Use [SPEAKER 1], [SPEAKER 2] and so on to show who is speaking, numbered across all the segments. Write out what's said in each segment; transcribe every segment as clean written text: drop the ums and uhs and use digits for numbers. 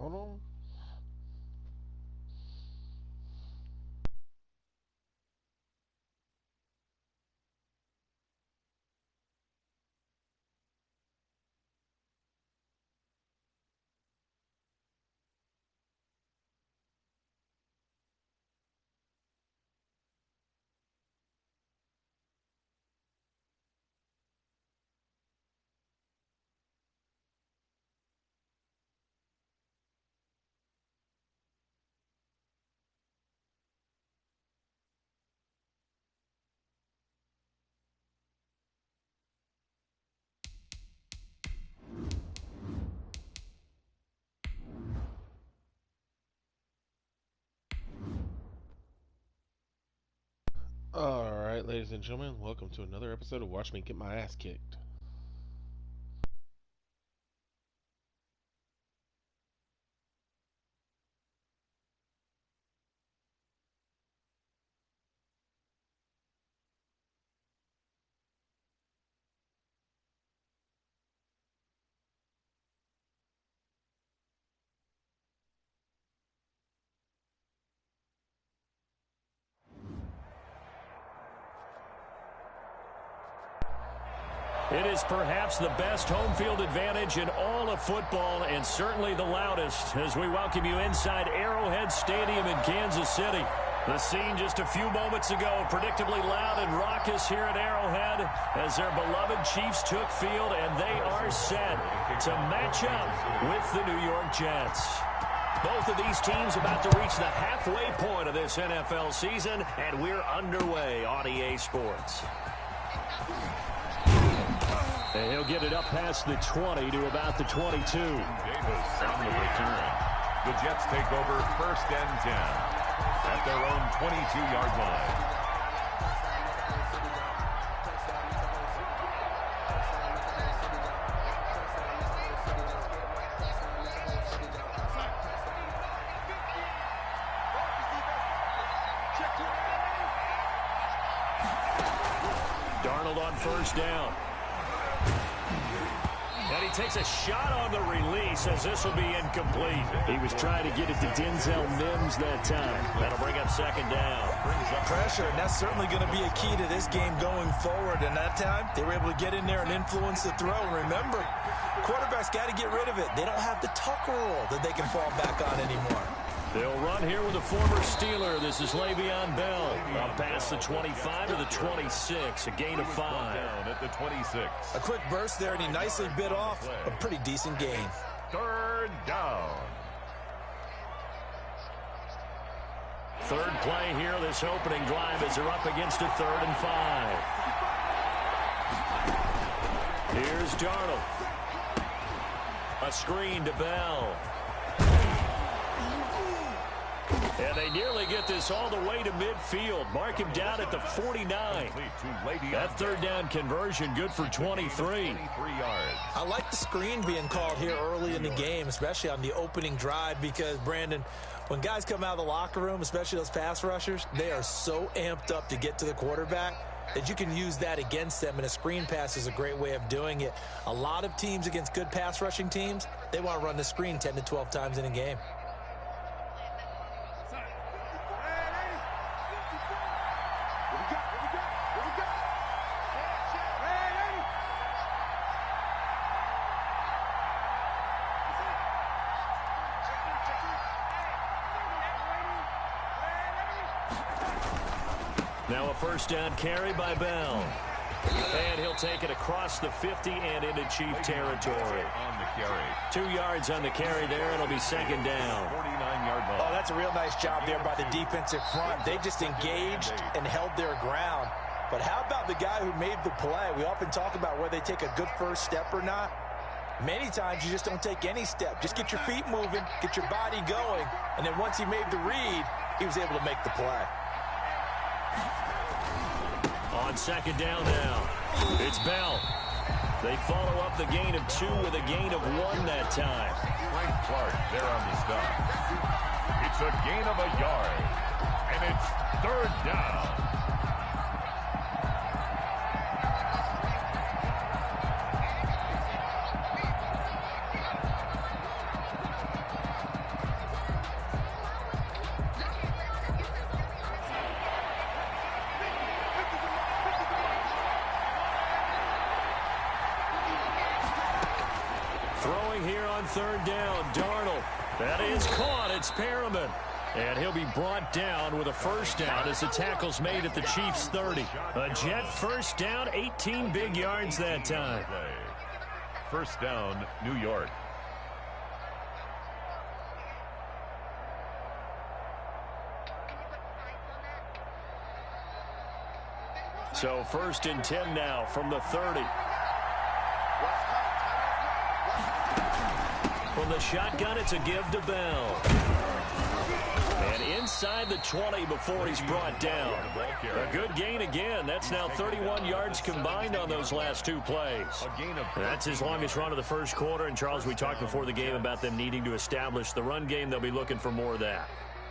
[SPEAKER 1] Hold on. Alright, ladies and gentlemen, welcome to another episode of Watch Me Get My Ass Kicked.
[SPEAKER 2] It is perhaps the best home field advantage in all of football, and certainly the loudest, as we welcome you inside Arrowhead Stadium in Kansas City. The scene just a few moments ago, predictably loud and raucous here at Arrowhead as their beloved Chiefs took field, and they are set to match up with the New York Jets. Both of these teams about to reach the halfway point of this NFL season, and we're underway on EA Sports. And he'll get it up past the 20 to about the 22.
[SPEAKER 3] Davis on the return. The Jets take over 1st and 10 at their own 22-yard line.
[SPEAKER 2] Darnold on 1st down. And he takes a shot on the release as this will be incomplete. He was trying to get it to Denzel Mims that time. That'll bring up 2nd down.
[SPEAKER 4] Brings up pressure, and that's certainly going to be a key to this game going forward. And that time, they were able to get in there and influence the throw. And remember, quarterbacks got to get rid of it. They don't have the Tucker rule that they can fall back on anymore.
[SPEAKER 2] They'll run here with a former Steeler. This is Le'Veon Bell. Up past the 25 to the 26. A gain of 5.
[SPEAKER 3] Down at the 26.
[SPEAKER 4] A quick burst there, and he nicely bit off a pretty decent gain.
[SPEAKER 3] 3rd down.
[SPEAKER 2] 3rd play here, this opening drive as they're up against a 3rd and 5. Here's Darnold. A screen to Bell. And they nearly get this all the way to midfield. Mark him down at the 49. That 3rd down conversion good for 23.
[SPEAKER 3] 23 yards.
[SPEAKER 4] I like the screen being called here early in the game, especially on the opening drive, because, Brandon, when guys come out of the locker room, especially those pass rushers, they are so amped up to get to the quarterback that you can use that against them, and a screen pass is a great way of doing it. A lot of teams against good pass rushing teams, they want to run the screen 10 to 12 times in a game.
[SPEAKER 2] Now a 1st down carry by Bell. And he'll take it across the 50 and into Chief territory.
[SPEAKER 3] On the carry.
[SPEAKER 2] 2 yards on the carry there. It'll be 2nd down.
[SPEAKER 3] 49-yard line.
[SPEAKER 4] Oh, that's a real nice job there by the defensive front. They just engaged and held their ground. But how about the guy who made the play? We often talk about whether they take a good first step or not. Many times you just don't take any step. Just get your feet moving, get your body going, and then once he made the read, he was able to make the play.
[SPEAKER 2] On 2nd down now, it's Bell. They follow up the gain of 2 with a gain of 1 that time.
[SPEAKER 3] Frank Clark there on the stop. It's a gain of a yard, and it's 3rd down.
[SPEAKER 2] third down. Darnold. That is caught. It's Perriman. And he'll be brought down with a first down as the tackle's made at the Chiefs' 30. A Jet first down, 18 big yards that time.
[SPEAKER 3] First down, New York.
[SPEAKER 2] So first and 10 now from the 30. From the shotgun, it's a give to Bell. And inside the 20 before he's brought down. A good gain again. That's now 31 yards combined on those last two plays. That's his longest run of the first quarter. And, Charles, we talked before the game about them needing to establish the run game. They'll be looking for more of that.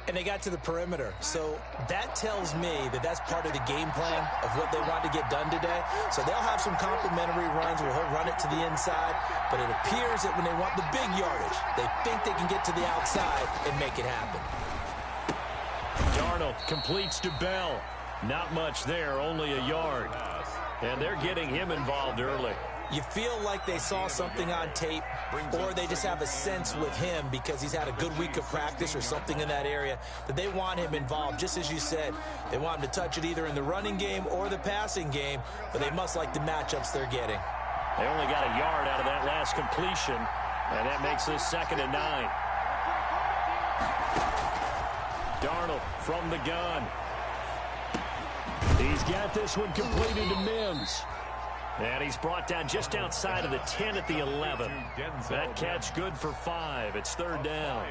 [SPEAKER 4] And they got to the perimeter. So that tells me that that's part of the game plan of what they want to get done today. So they'll have some complimentary runs where he'll run it to the inside. But it appears that when they want the big yardage, they think they can get to the outside and make it happen.
[SPEAKER 2] Darnold completes to Bell. Not much there, only a yard. And they're getting him involved early.
[SPEAKER 4] You feel like they saw something on tape, or they just have a sense with him because he's had a good week of practice or something in that area that they want him involved. Just as you said, they want him to touch it either in the running game or the passing game, but they must like the matchups they're getting.
[SPEAKER 2] They only got a yard out of that last completion, and that makes this 2nd and 9. Darnold from the gun. He's got this one completed to Mims. And he's brought down just outside of the 10 at the 11. That catch good for 5. It's 3rd down.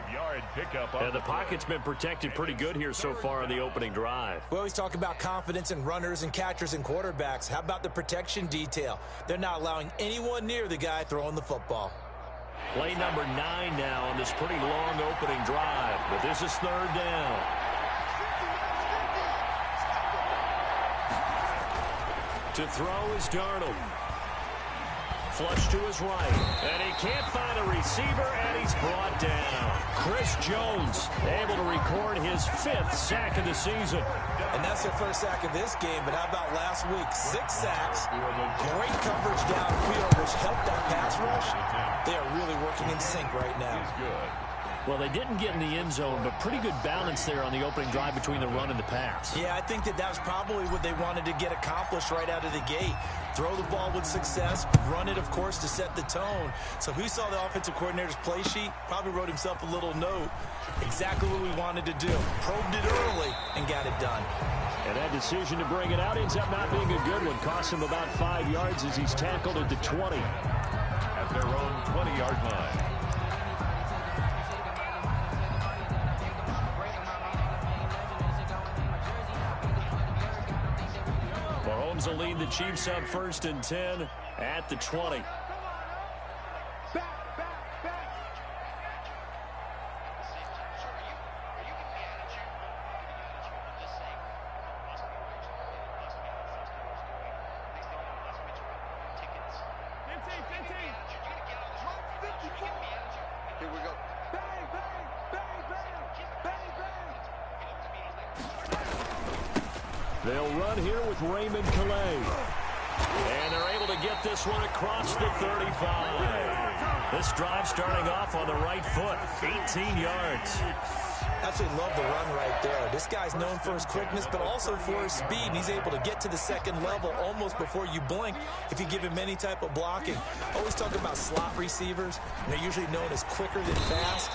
[SPEAKER 2] And the pocket's been protected pretty good here so far on the opening drive.
[SPEAKER 4] We always talk about confidence in runners and catchers and quarterbacks. How about the protection detail? They're not allowing anyone near the guy throwing the football.
[SPEAKER 2] Play number 9 now on this pretty long opening drive. But this is 3rd down. To throw is Darnold. Flush to his right. And he can't find a receiver, and he's brought down. Chris Jones able to record his 5th sack of the season.
[SPEAKER 4] And that's their first sack of this game, but how about last week? 6 sacks, great coverage downfield, which helped that pass rush. They are really working in sync right now.
[SPEAKER 2] Well, they didn't get in the end zone, but pretty good balance there on the opening drive between the run and the pass.
[SPEAKER 4] Yeah, I think that was probably what they wanted to get accomplished right out of the gate. Throw the ball with success, run it, of course, to set the tone. So who saw the offensive coordinator's play sheet? Probably wrote himself a little note. Exactly what we wanted to do. Probed it early and got it done.
[SPEAKER 2] And that decision to bring it out ends up not being a good one. Cost him about 5 yards as he's tackled at the 20.
[SPEAKER 3] At their own 20-yard line.
[SPEAKER 2] Mahomes will lead the Chiefs up 1st and 10 at the 20.
[SPEAKER 5] Here we go. Bang, bang, bang, bang, bang, bang.
[SPEAKER 2] They'll run here with Raymond Calais. And they're able to get this one across the 35. This drive starting off on the right foot, 18 yards.
[SPEAKER 4] Absolutely love the run right there. This guy's known for his quickness, but also for his speed, and he's able to get to the second level almost before you blink if you give him any type of blocking. Always talk about slot receivers, and they're usually known as quicker than fast.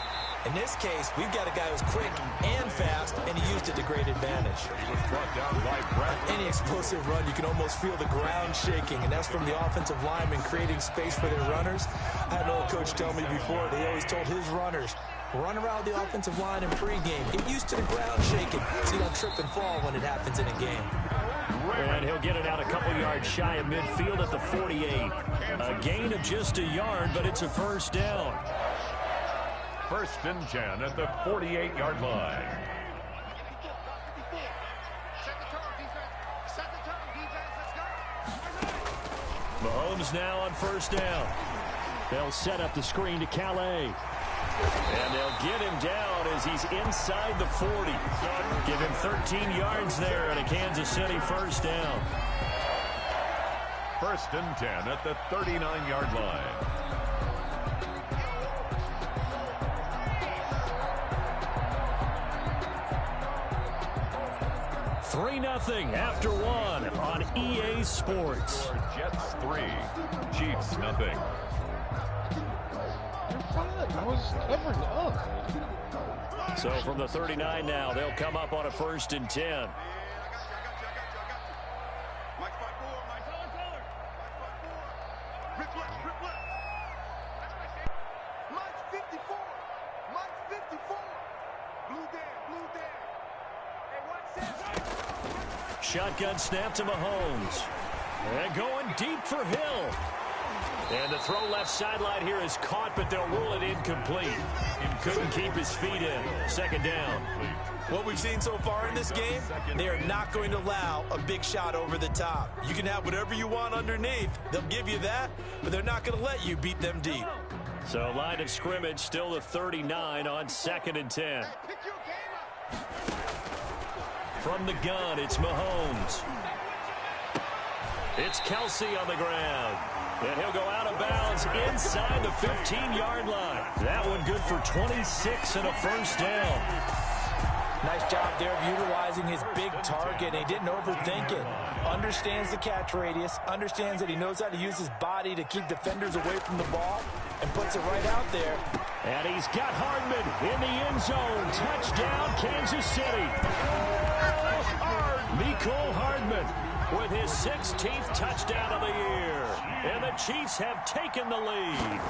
[SPEAKER 4] In this case, we've got a guy who's quick and fast, and he used it to great advantage.
[SPEAKER 3] He was brought down by Brett.
[SPEAKER 4] Any explosive run, you can almost feel the ground shaking, and that's from the offensive linemen creating space for their runners. I had an old coach tell me before, they always told his runners, run around the offensive line in pregame. Get used to the ground shaking so you don't trip and fall when it happens in a game.
[SPEAKER 2] And he'll get it out a couple yards shy of midfield at the 48. A gain of just a yard, but it's a first down.
[SPEAKER 3] 1st and 10 at the 48-yard line.
[SPEAKER 2] Mahomes now on 1st down. They'll set up the screen to Calais. And they'll get him down as he's inside the 40. Give him 13 yards there and a Kansas City 1st down.
[SPEAKER 3] 1st and 10 at the 39-yard line.
[SPEAKER 2] 3-0 after one on EA Sports.
[SPEAKER 3] Jets 3, Chiefs nothing.
[SPEAKER 1] I was covering up.
[SPEAKER 2] So from the 39 now, they'll come up on a 1st and 10. Shotgun snap to Mahomes. And going deep for Hill. And the throw left sideline here is caught, but they'll rule it incomplete. And couldn't keep his feet in. 2nd down.
[SPEAKER 4] What we've seen so far in this game, they are not going to allow a big shot over the top. You can have whatever you want underneath. They'll give you that, but they're not going to let you beat them deep.
[SPEAKER 2] So line of scrimmage still the 39 on 2nd and 10. From the gun, it's Mahomes. It's Kelsey on the ground. And he'll go out of bounds inside the 15-yard line. That one good for 26 and a 1st down.
[SPEAKER 4] Nice job there of utilizing his big target. He didn't overthink it. Understands the catch radius. Understands that he knows how to use his body to keep defenders away from the ball. And puts it right out there.
[SPEAKER 2] And he's got Hardman in the end zone. Touchdown, Kansas City. Mecole Hardman with his 16th touchdown of the year. And the Chiefs have taken the lead.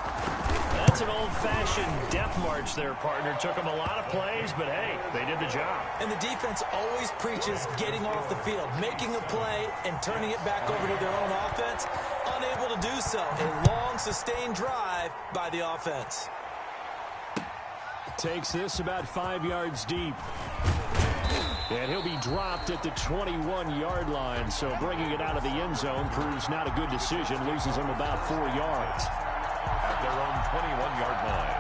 [SPEAKER 2] That's an old-fashioned death march there, partner. Took them a lot of plays, but hey, they did the job.
[SPEAKER 4] And the defense always preaches getting off the field, making a play, and turning it back over to their own offense. Unable to do so. A long, sustained drive by the offense.
[SPEAKER 2] Takes this about 5 yards deep. And he'll be dropped at the 21-yard line, so bringing it out of the end zone proves not a good decision. Loses him about 4 yards.
[SPEAKER 3] At their own 21-yard line.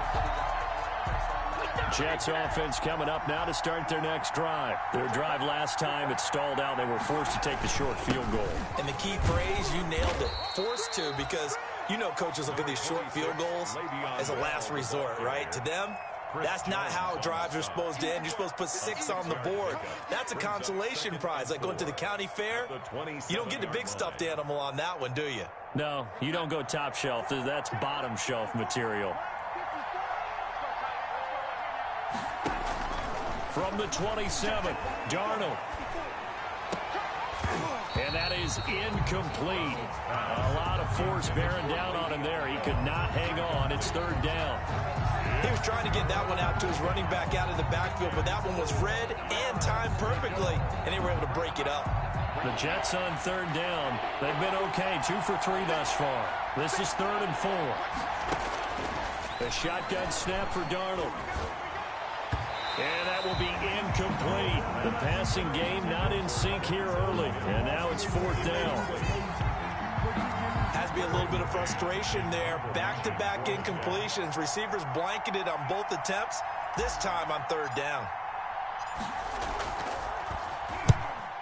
[SPEAKER 2] Jets offense coming up now to start their next drive. Their drive last time, it stalled out. They were forced to take the short field goal.
[SPEAKER 4] And the key phrase, you nailed it. Forced to, because you know coaches look at these short field goals as a last resort, right? To them, that's not how drives are supposed to end. You're supposed to put 6 on the board. That's a consolation prize, like going to the county fair. You don't get the big stuffed animal on that one, do you?
[SPEAKER 2] No, you don't go top shelf. That's bottom shelf material. From the 27, Darnold. And that is incomplete. A lot of force bearing down on him there. He could not hang on. It's 3rd down.
[SPEAKER 4] He was trying to get that one out to his running back out of the backfield, but that one was read and timed perfectly, and they were able to break it up.
[SPEAKER 2] The Jets on 3rd down. They've been okay, 2 for 3 thus far. This is 3rd and 4. A shotgun snap for Darnold. And that will be incomplete. The passing game not in sync here early, and now it's 4th down.
[SPEAKER 4] Has to be a little bit of frustration there. Back-to-back incompletions. Receivers blanketed on both attempts, this time on 3rd down.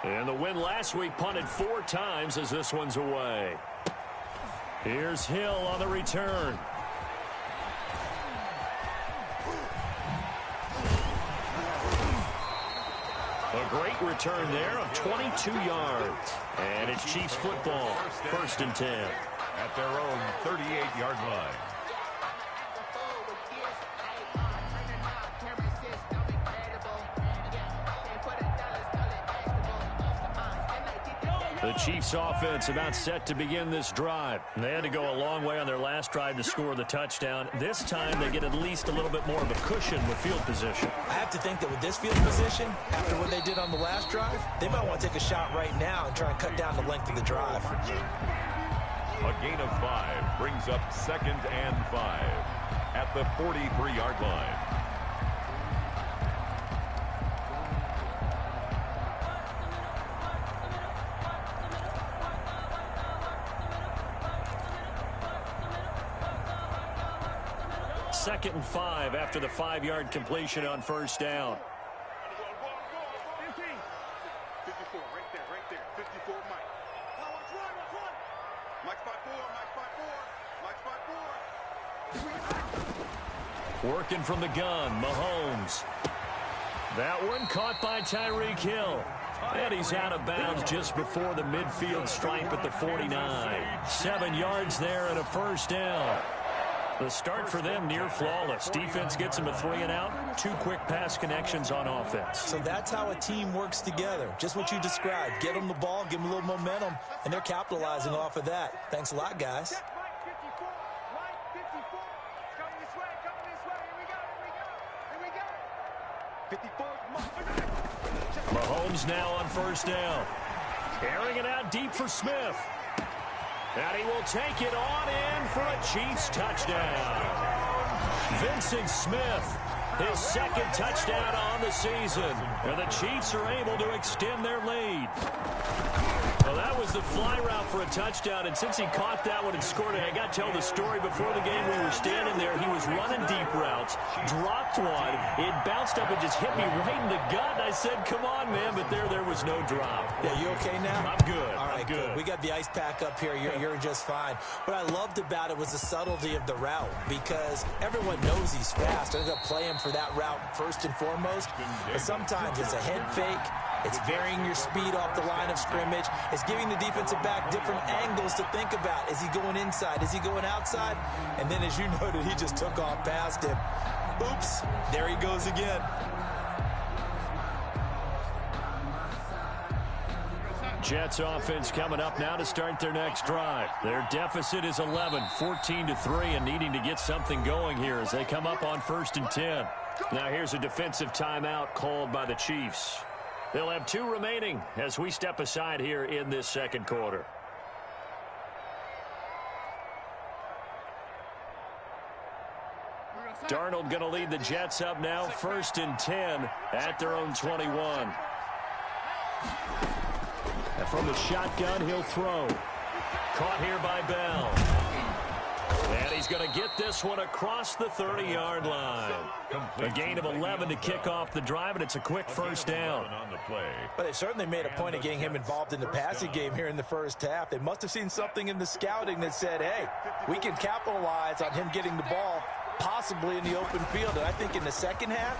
[SPEAKER 2] And the win last week punted 4 times as this one's away. Here's Hill on the return. A great return there of 22 yards. And it's Chiefs football, 1st and 10.
[SPEAKER 3] At their own 38-yard line.
[SPEAKER 2] The Chiefs offense about set to begin this drive. They had to go a long way on their last drive to score the touchdown. This time they get at least a little bit more of a cushion with field position.
[SPEAKER 4] I have to think that with this field position, after what they did on the last drive, they might want to take a shot right now and try and cut down the length of the drive.
[SPEAKER 3] A gain of 5 brings up 2nd and 5 at the 43-yard line.
[SPEAKER 2] Second and 5 after the 5-yard completion on 1st down.
[SPEAKER 5] 54, right there, 54, Mike. Mike 5-4, Mike 5-4.
[SPEAKER 2] Working from the gun, Mahomes. That one caught by Tyreek Hill. And he's out of bounds just before the midfield stripe at the 49. 7 yards there and a first down. The start for them near flawless. Defense gets them a 3 and out. 2 quick pass connections on offense.
[SPEAKER 4] So that's how a team works together. Just what you described. Get them the ball, give them a little momentum, and they're capitalizing off of that. Thanks a lot, guys.
[SPEAKER 2] Mahomes now on first down. Airing it out deep for Smith. And he will take it on in for a Chiefs touchdown. Vincent Smith, his second touchdown on the season. And the Chiefs are able to extend their lead. Well, that was the fly route for a touchdown, and since he caught that one and scored it, I got to tell the story. Before the game, we were standing there. He was running deep routes, dropped one. It bounced up and just hit me right in the gut. I said, come on, man, but there was no drop.
[SPEAKER 4] Yeah, you okay now?
[SPEAKER 2] I'm good.
[SPEAKER 4] All right,
[SPEAKER 2] I'm good.
[SPEAKER 4] We got the ice pack up here. You're just fine. What I loved about it was the subtlety of the route, because everyone knows he's fast. They're going to play him for that route first and foremost. But sometimes it's a head fake. It's varying your speed off the line of scrimmage. It's giving the defensive back different angles to think about. Is he going inside? Is he going outside? And then, as you noted, he just took off past him. Oops, there he goes again.
[SPEAKER 2] Jets offense coming up now to start their next drive. Their deficit is 11, 14-3, and needing to get something going here as they come up on 1st and 10. Now here's a defensive timeout called by the Chiefs. They'll have 2 remaining as we step aside here in this second quarter. Darnold going to lead the Jets up now, 1st and 10 at their own 21. And from the shotgun, he'll throw. Caught here by Bell. And he's going to get this one across the 30-yard line. A gain of 11 to kick off the drive, and it's a quick first down.
[SPEAKER 4] But they certainly made a point of getting him involved in the passing game here in the first half. They must have seen something in the scouting that said, hey, we can capitalize on him getting the ball possibly in the open field. And I think in the second half,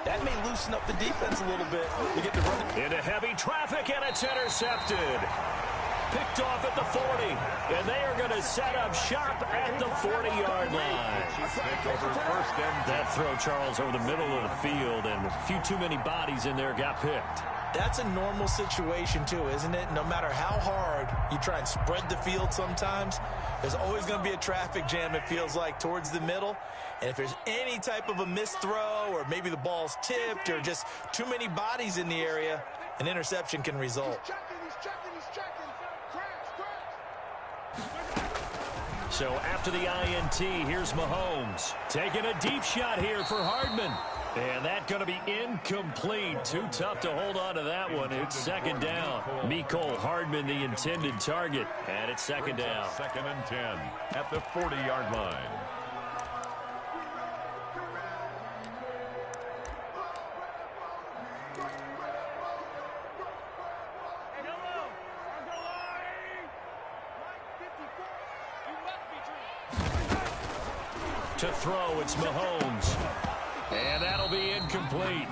[SPEAKER 4] that may loosen up the defense a little bit to get the run.
[SPEAKER 2] Into heavy traffic, and it's intercepted. Picked off at the 40, and they are going to set up shop at the 40-yard line. That throw, Charles, over the middle of the field, and a few too many bodies in there got picked.
[SPEAKER 4] That's a normal situation, too, isn't it? No matter how hard you try and spread the field sometimes, there's always going to be a traffic jam, it feels like, towards the middle. And if there's any type of a missed throw, or maybe the ball's tipped, or just too many bodies in the area, an interception can result.
[SPEAKER 2] So after the INT, here's Mahomes. Taking a deep shot here for Hardman. And that's going to be incomplete. Too tough to hold on to that one. It's second down. Mecole Hardman, the intended target. And it's second down.
[SPEAKER 3] 2nd and 10 at the 40-yard line.
[SPEAKER 2] To throw, it's Mahomes. And that'll be incomplete.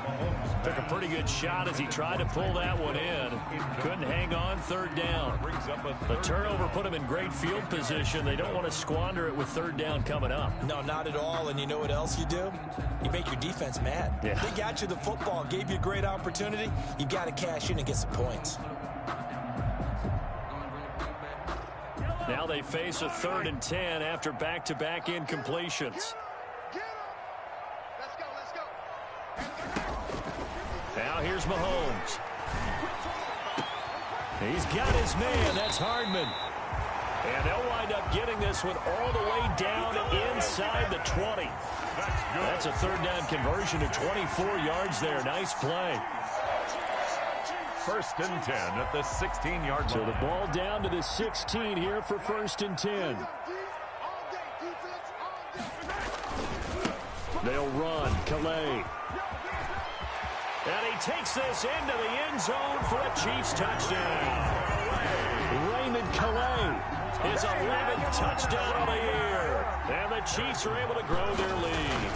[SPEAKER 2] Took a pretty good shot as he tried to pull that one in. Couldn't hang on, 3rd down. The turnover put him in great field position. They don't want to squander it with 3rd down coming up.
[SPEAKER 4] No, not at all. And you know what else you do? You make your defense mad.
[SPEAKER 2] Yeah.
[SPEAKER 4] They got you the football, gave you a great opportunity. You've got to cash in and get some points.
[SPEAKER 2] Now they face a 3rd and 10 after back-to-back incompletions. Now here's Mahomes. He's got his man. That's Hardman. And they'll wind up getting this one all the way down inside the 20. That's a 3rd down conversion of 24 yards there. Nice play.
[SPEAKER 3] 1st and 10 at the 16-yard line.
[SPEAKER 2] So the ball down to the 16 here for 1st and 10. They'll run. Calais. And he takes this into the end zone for a Chiefs touchdown. Raymond Calais, his 11th touchdown of the year. And the Chiefs are able to grow their lead.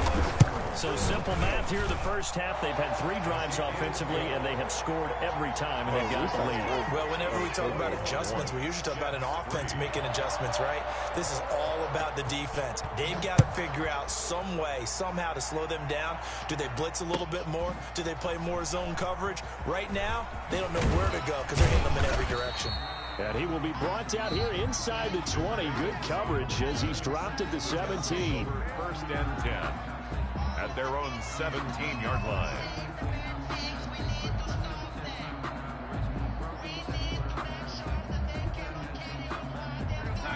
[SPEAKER 2] So simple math here. The first half, they've had 3 drives offensively, and they have scored every time, and they've got the lead.
[SPEAKER 4] Well, whenever we talk about adjustments, we usually talk about an offense making adjustments, right? This is all about the defense. They've got to figure out some way, somehow to slow them down. Do they blitz a little bit more? Do they play more zone coverage? Right now, they don't know where to go because they're hitting them in every direction.
[SPEAKER 2] And he will be brought down here inside the 20. Good coverage as he's dropped at the 17.
[SPEAKER 3] First and 10 at their own 17-yard line.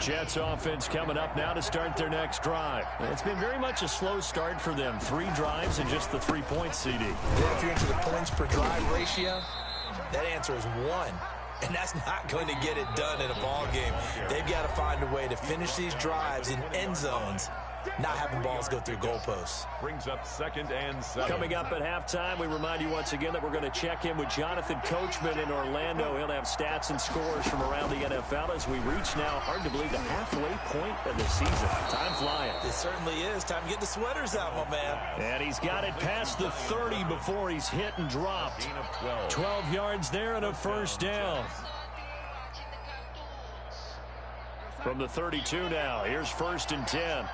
[SPEAKER 2] Jets offense coming up now to start their next drive. It's been very much a slow start for them. 3 drives and just the 3 points, CD.
[SPEAKER 4] Yeah, if you're into the points per drive ratio, that answer is 1. And that's not going to get it done in a ball game. They've got to find a way to finish these drives in end zones, not having balls go through goalposts.
[SPEAKER 3] Brings up 2nd and 7.
[SPEAKER 2] Coming up at halftime, we remind you once again that we're going to check in with Jonathan Coachman in Orlando. He'll have stats and scores from around the NFL as we reach now, hard to believe, the halfway point of the season. Time flying.
[SPEAKER 4] It certainly is. Time to get the sweaters out, my man.
[SPEAKER 2] And he's got it past the 30 before he's hit and dropped. 12 yards there and a first down. From the 32 now, here's 1st and 10.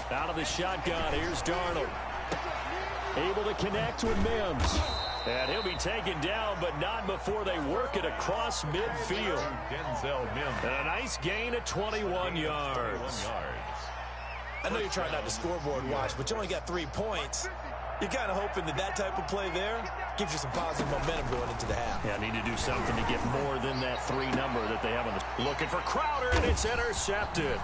[SPEAKER 2] Out of the shotgun, here's Darnold. Able to connect with Mims. And he'll be taken down, but not before they work it across midfield.
[SPEAKER 3] Denzel Mims.
[SPEAKER 2] And a nice gain of 21 yards.
[SPEAKER 4] I know you're trying not to scoreboard watch, but you only got 3 points. You're kind of hoping that type of play there gives you some positive momentum going into the half.
[SPEAKER 2] Yeah, need to do something to get more than that 3 number that they have on the... Looking for Crowder, and it's intercepted.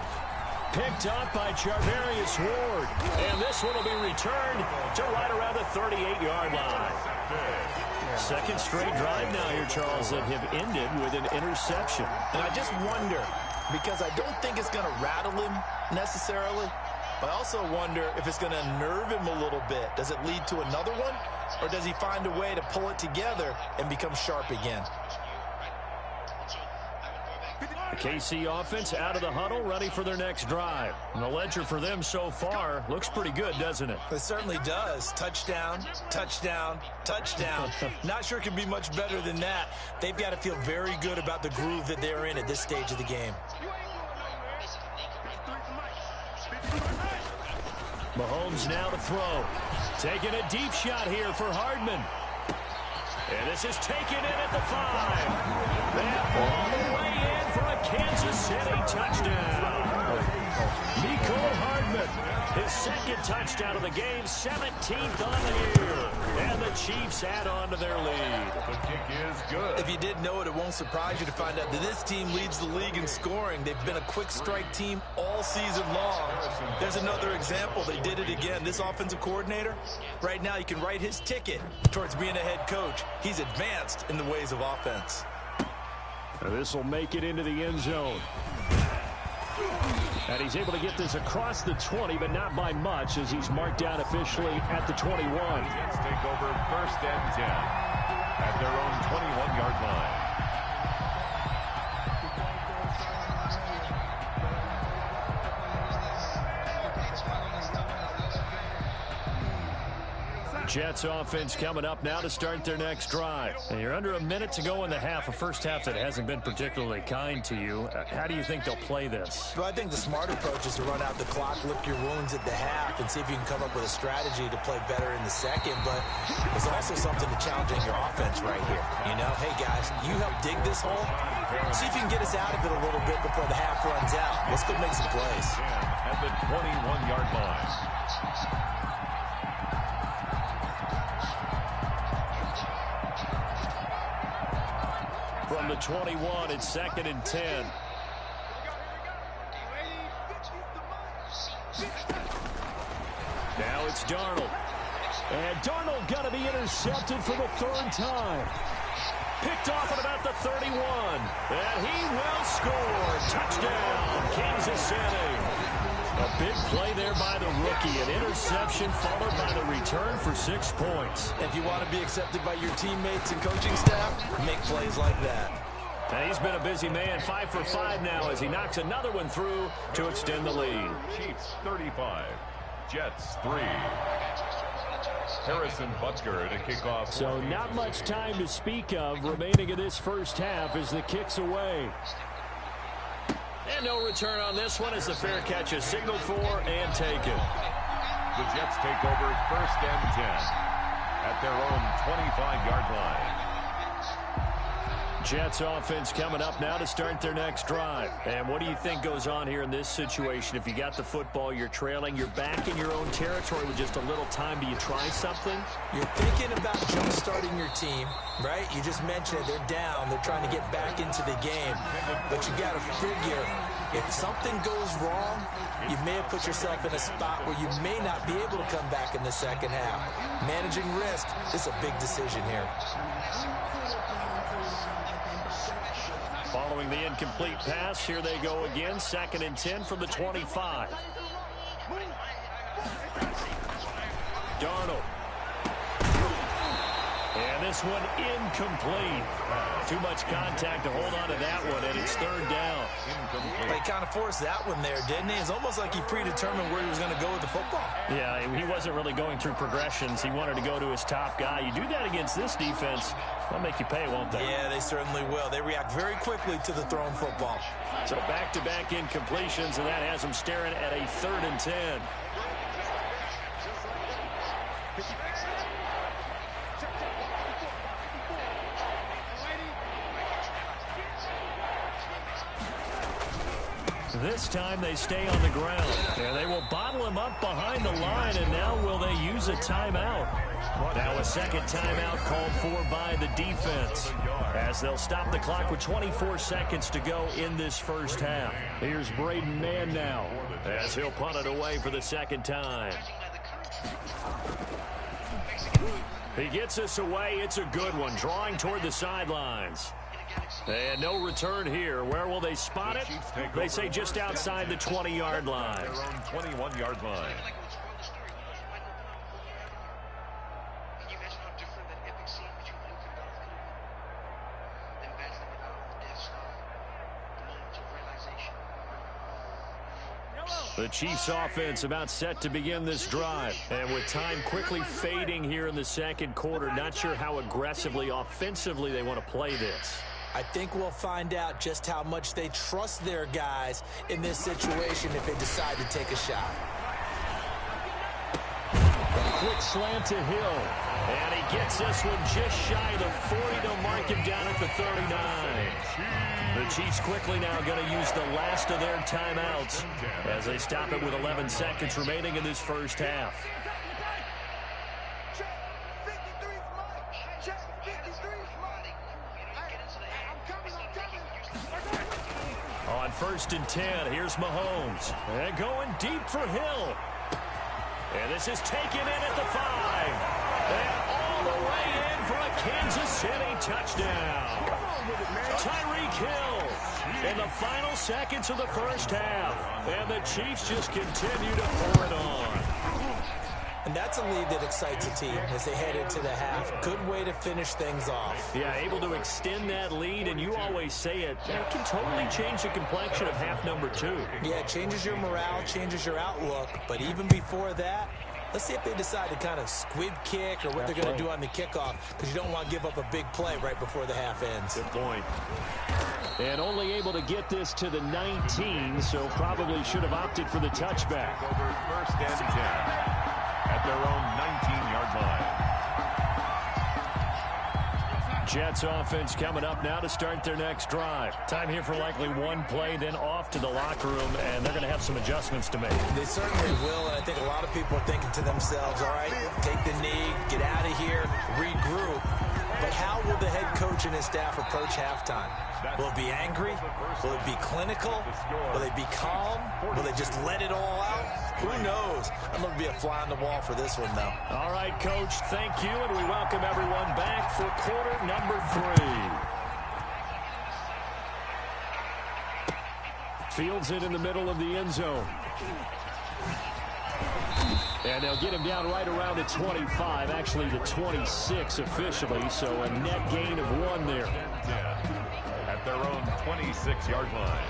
[SPEAKER 2] Picked up by Charvarius Ward. And this one will be returned to right around the 38-yard line. Second straight drive now here, Charles, that have ended with an interception.
[SPEAKER 4] And I just wonder, because I don't think it's going to rattle him necessarily, but I also wonder if it's going to unnerve him a little bit. Does it lead to another one? Or does he find a way to pull it together and become sharp again?
[SPEAKER 2] The KC offense out of the huddle, ready for their next drive. And the ledger for them so far looks pretty good, doesn't it?
[SPEAKER 4] It certainly does. Touchdown, touchdown, touchdown. Not sure it can be much better than that. They've got to feel very good about the groove that they're in at this stage of the game.
[SPEAKER 2] Mahomes now to throw. Taking a deep shot here for Hardman. And this is taken in at the 5. And all the way in for a Kansas City touchdown. Mecole Hardman, his 2nd touchdown of the game, 17th on the year. And the Chiefs add on to their lead.
[SPEAKER 3] The kick is good.
[SPEAKER 4] If you didn't know it, it won't surprise you to find out that this team leads the league in scoring. They've been a quick strike team all season long. There's another example. They did it again. This offensive coordinator, right now you can write his ticket towards being a head coach. He's advanced in the ways of offense.
[SPEAKER 2] This will make it into the end zone. And he's able to get this across the 20, but not by much, as he's marked down officially at the 21.
[SPEAKER 3] Jets take over 1st and 10 at their own 21-yard line.
[SPEAKER 2] Jets offense coming up now to start their next drive. And you're under a minute to go in the half, a first half that hasn't been particularly kind to you. How do you think they'll play this?
[SPEAKER 4] Well, I think the smart approach is to run out the clock, lick your wounds at the half, and see if you can come up with a strategy to play better in the second. But there's also something to challenging your offense right here. You know, hey, guys, you help dig this hole. See if you can get us out of it a little bit before the half runs out. Let's go make some plays.
[SPEAKER 3] At the 21-yard line.
[SPEAKER 2] From the 21, it's 2nd and 10. Now it's Darnold. And Darnold going to be intercepted for the 3rd time. Picked off at about the 31. And he will score. Touchdown, Kansas City. A big play there by the rookie. An interception followed by the return for 6 points.
[SPEAKER 4] If you want to be accepted by your teammates and coaching staff, make plays like that.
[SPEAKER 2] And he's been a busy man, 5 for 5 now as he knocks another one through to extend the lead.
[SPEAKER 3] Chiefs 35, Jets 3. Harrison Butker to kick off.
[SPEAKER 2] So not much time to speak of remaining in this first half as the kick's away. And no return on this one as the fair catch is signaled for and taken.
[SPEAKER 3] The Jets take over 1st and 10 at their own 25-yard line.
[SPEAKER 2] Jets offense coming up now to start their next drive. And what do you think goes on here in this situation? If you got the football, you're trailing, you're back in your own territory with just a little time. Do you try something?
[SPEAKER 4] You're thinking about jump-starting your team, right? You just mentioned it. They're down. They're trying to get back into the game. But you got to figure, if something goes wrong, you may have put yourself in a spot where you may not be able to come back in the second half. Managing risk is a big decision here.
[SPEAKER 2] Following the incomplete pass, here they go again. 2nd and 10 from the 25. Darnold. And this one incomplete. Too much contact to hold on to that one, and it's 3rd down.
[SPEAKER 4] They kind of forced that one there, didn't he? It's almost like he predetermined where he was going to go with the football.
[SPEAKER 2] Yeah, he wasn't really going through progressions. He wanted to go to his top guy. You do that against this defense, they'll make you pay, won't they?
[SPEAKER 4] Yeah, they certainly will. They react very quickly to the thrown football.
[SPEAKER 2] So back-to-back incompletions, and that has them staring at a 3rd and 10. This time they stay on the ground, and they will bottle him up behind the line, and now will they use a timeout? Now a second timeout called for by the defense as they'll stop the clock with 24 seconds to go in this first half. Here's Braden Mann now as he'll punt it away for the second time. He gets us away. It's a good one, drawing toward the sidelines. And no return here. Where will they spot it? They say just outside the 20-yard line.
[SPEAKER 3] Their own 21-yard line.
[SPEAKER 2] The Chiefs offense about set to begin this drive. And with time quickly fading here in the second quarter, not sure how aggressively, offensively they want to play this.
[SPEAKER 4] I think we'll find out just how much they trust their guys in this situation if they decide to take a shot.
[SPEAKER 2] Quick slant to Hill. And he gets this one just shy of the 40 to mark him down at the 39. The Chiefs quickly now going to use the last of their timeouts as they stop it with 11 seconds remaining in this first half. On 1st and 10, here's Mahomes. And going deep for Hill. And this is taken in at the 5. And all the way in for a Kansas City touchdown. Tyreek Hill in the final seconds of the first half. And the Chiefs just continue to pour it on.
[SPEAKER 4] And that's a lead that excites a team as they head into the half. Good way to finish things off.
[SPEAKER 2] Yeah, able to extend that lead, and you always say it, that can totally change the complexion of half number 2.
[SPEAKER 4] Yeah, it changes your morale, changes your outlook. But even before that, let's see if they decide to kind of squib kick or what they're going to do on the kickoff, because you don't want to give up a big play right before the half ends.
[SPEAKER 2] Good point. And only able to get this to the 19, so probably should have opted for the touchback.
[SPEAKER 3] Over 1st and 10 at their own 19-yard line.
[SPEAKER 2] Jets offense coming up now to start their next drive. Time here for likely one play, then off to the locker room, and they're going to have some adjustments to make.
[SPEAKER 4] They certainly will, and I think a lot of people are thinking to themselves, all right, take the knee, get out of here, regroup. But how will the head coach and his staff approach halftime? Will it be angry? Will it be clinical? Will they be calm? Will they just let it all out? Who knows? I'm going to be a fly on the wall for this one, though.
[SPEAKER 2] All right, Coach, thank you, and we welcome everyone back for quarter number 3. Fields it in the middle of the end zone. And they'll get him down right around the 25, actually the 26 officially, so a net gain of 1 there.
[SPEAKER 3] At at their own 26-yard line.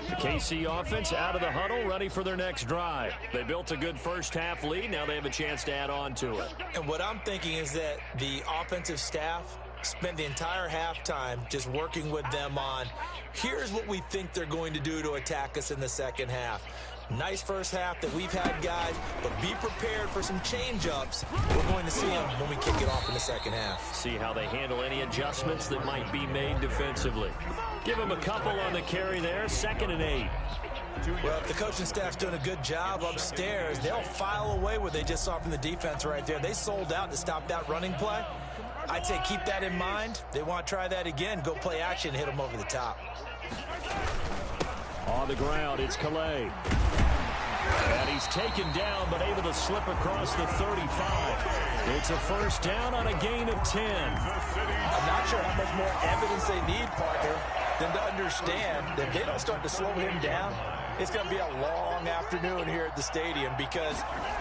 [SPEAKER 2] The KC offense out of the huddle, ready for their next drive. They built a good first-half lead. Now they have a chance to add on to it.
[SPEAKER 4] And what I'm thinking is that the offensive staff spent the entire halftime just working with them on, here's what we think they're going to do to attack us in the second half. Nice first half that we've had, guys, but be prepared for some change-ups. We're going to see them when we kick it off in the second half.
[SPEAKER 2] See how they handle any adjustments that might be made defensively. Give them a couple on the carry there, 2nd and 8.
[SPEAKER 4] Well, if the coaching staff's doing a good job upstairs, they'll file away what they just saw from the defense right there. They sold out to stop that running play. I'd say keep that in mind. They want to try that again, go play action, hit them over the top.
[SPEAKER 2] On the ground, it's Calais. And he's taken down, but able to slip across the 35. It's a first down on a gain of 10.
[SPEAKER 4] I'm not sure how much more evidence they need, partner, than to understand that if they don't start to slow him down, it's going to be a long afternoon here at the stadium because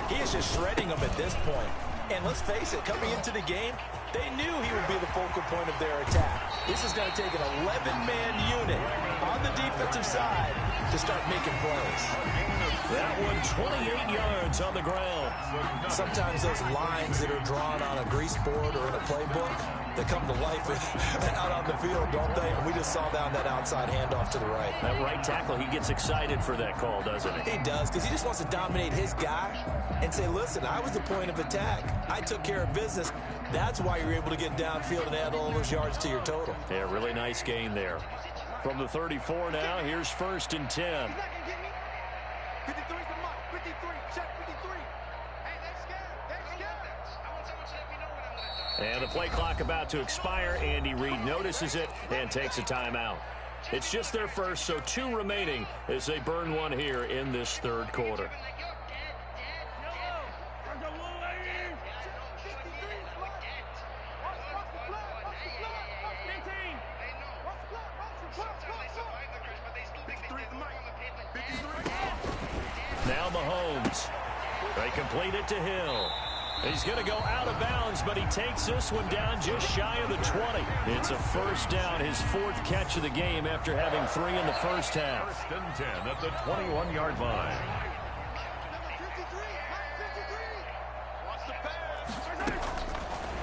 [SPEAKER 4] he is just shredding them at this point. And let's face it, coming into the game, they knew he would be the focal point of their attack. This is going to take an 11-man unit on the defensive side to start making plays.
[SPEAKER 2] That one 28 yards on the ground.
[SPEAKER 4] Sometimes those lines that are drawn on a grease board or in a playbook, they come to life out on the field, don't they? And we just saw down that outside handoff to the right.
[SPEAKER 2] That right tackle, he gets excited for that call, doesn't he?
[SPEAKER 4] He does, because he just wants to dominate his guy and say, listen, I was the point of attack. I took care of business. That's why you're able to get downfield and add all those yards to your total.
[SPEAKER 2] Yeah, really nice gain there. From the 34 now, here's 1st and 10.
[SPEAKER 5] 53's the mark. 53. Check 53. Hey, that's good. That's good. I want someone to let me know when I'm gonna.
[SPEAKER 2] And the play clock about to expire. Andy Reid notices it and takes a timeout. It's just their first, so 2 remaining as they burn one here in this 3rd quarter. Now Mahomes. They complete it to Hill. He's going to go out of bounds, but he takes this one down just shy of the 20. It's a first down, his 4th catch of the game after having 3 in the first half.
[SPEAKER 3] 1st and 10 at the 21-yard line.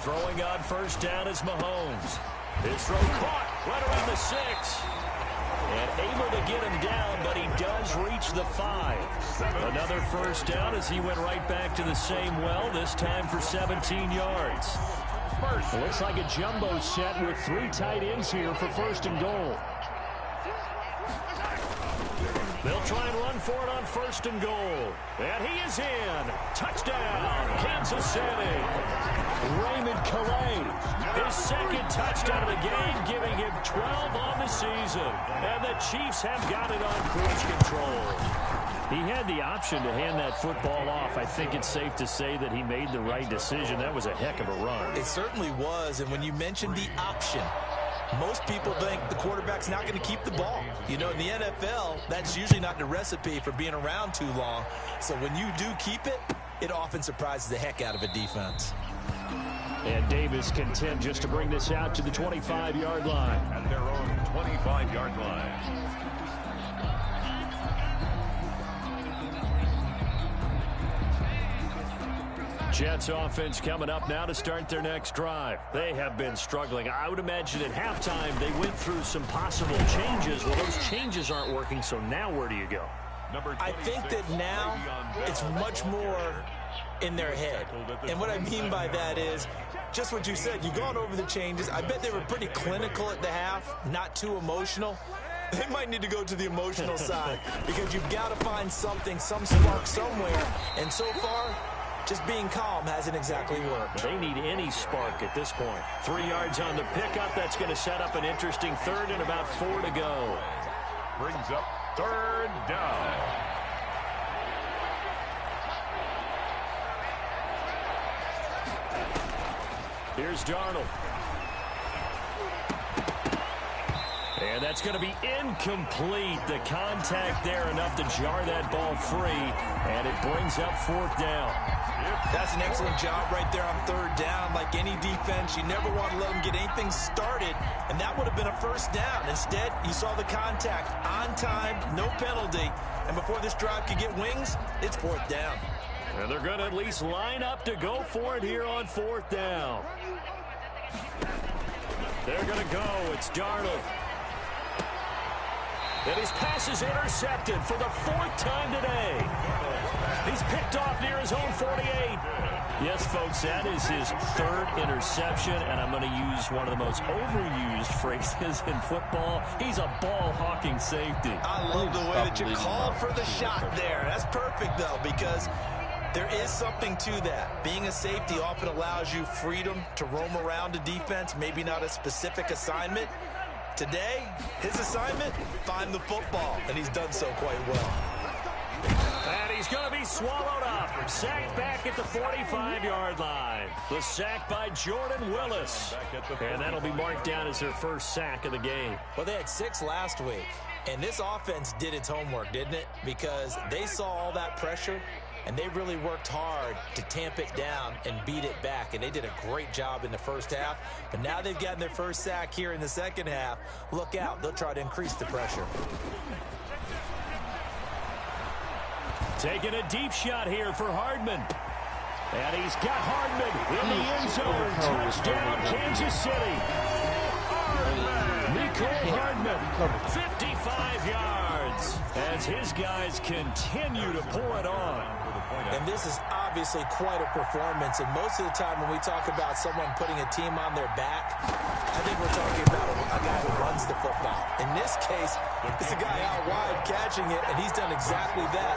[SPEAKER 2] Throwing on first down is Mahomes. His throw caught right around the 6. And able to get him down, but he does reach the 5. Another first down as he went right back to the same well, this time for 17 yards. It looks like a jumbo set with 3 tight ends here for 1st and goal. They'll try and run for it on 1st and goal. And he is in. Touchdown, Kansas City. Raymond Calais, his 2nd touchdown of the game, giving him 12 on the season. And the Chiefs have got it on cruise control. He had the option to hand that football off. I think it's safe to say that he made the right decision. That was a heck of a run.
[SPEAKER 4] It certainly was. And when you mentioned the option, most people think the quarterback's not going to keep the ball. You know, in the NFL, that's usually not the recipe for being around too long. So when you do keep it, it often surprises the heck out of a defense.
[SPEAKER 2] And Davis content just to bring this out to the 25-yard line.
[SPEAKER 3] At their own 25-yard line.
[SPEAKER 2] Jets offense coming up now to start their next drive. They have been struggling. I would imagine at halftime they went through some possible changes. Well, those changes aren't working, so now where do you go?
[SPEAKER 4] I think that now it's much more in their head. And what I mean by that is just what you said. You've gone over the changes. I bet they were pretty clinical at the half, not too emotional. They might need to go to the emotional side because you've got to find something, some spark somewhere. And so far, just being calm hasn't exactly worked.
[SPEAKER 2] They need any spark at this point. 3 yards on the pickup. That's going to set up an interesting 3rd and about 4 to go.
[SPEAKER 3] Brings up 3rd down.
[SPEAKER 2] Here's Darnold. And that's going to be incomplete. The contact there enough to jar that ball free, and it brings up 4th down.
[SPEAKER 4] That's an excellent job right there on 3rd down. Like any defense, you never want to let them get anything started, and that would have been a 1st down. Instead, you saw the contact on time, no penalty, and before this drive could get wings, it's 4th down.
[SPEAKER 2] And they're going to at least line up to go for it here on 4th down. They're going to go. It's Darnold. And his pass is intercepted for the 4th time today. He's picked off near his own 48. Yes, folks, that is his 3rd interception, and I'm going to use one of the most overused phrases in football. He's a ball-hawking safety.
[SPEAKER 4] I love the way that you called for the shot there. That's perfect, though, because there is something to that. Being a safety often allows you freedom to roam around a defense, maybe not a specific assignment. Today, his assignment, find the football, and he's done so quite well.
[SPEAKER 2] And he's going to be swallowed up. Sacked back at the 45-yard line. The sack by Jordan Willis. And that'll be marked down as their 1st sack of the game.
[SPEAKER 4] Well, they had 6 last week, and this offense did its homework, didn't it? Because they saw all that pressure, and they really worked hard to tamp it down and beat it back. And they did a great job in the 1st half. But now they've gotten their 1st sack here in the 2nd half. Look out. They'll try to increase the pressure.
[SPEAKER 2] Taking a deep shot here for Hardman. And he's got Hardman in the end zone. Touchdown, Kansas City. Mecole Hardman, 55 yards. As his guys continue to pour it on.
[SPEAKER 4] And this is obviously quite a performance. And most of the time when we talk about someone putting a team on their back, I think we're talking about a guy who runs the football. In this case, it's a guy out wide catching it, and he's done exactly that.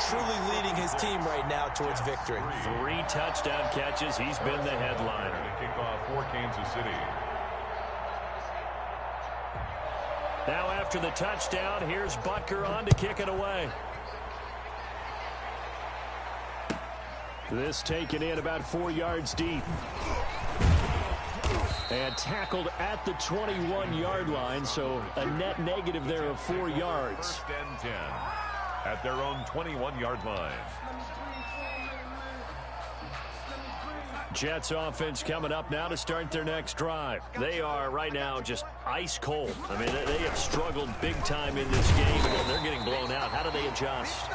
[SPEAKER 4] Truly leading his team right now towards victory.
[SPEAKER 2] 3 touchdown catches. He's been the headliner.
[SPEAKER 3] Kickoff for Kansas City.
[SPEAKER 2] Now after the touchdown, here's Butker on to kick it away. This taken in about 4 yards deep. And tackled at the 21-yard line, so a net negative there of 4 yards.
[SPEAKER 3] 1st and 10 at their own 21-yard line.
[SPEAKER 2] Jets offense coming up now to start their next drive. They are right now just ice cold. I mean, they have struggled big time in this game, and they're getting blown out. How do they adjust?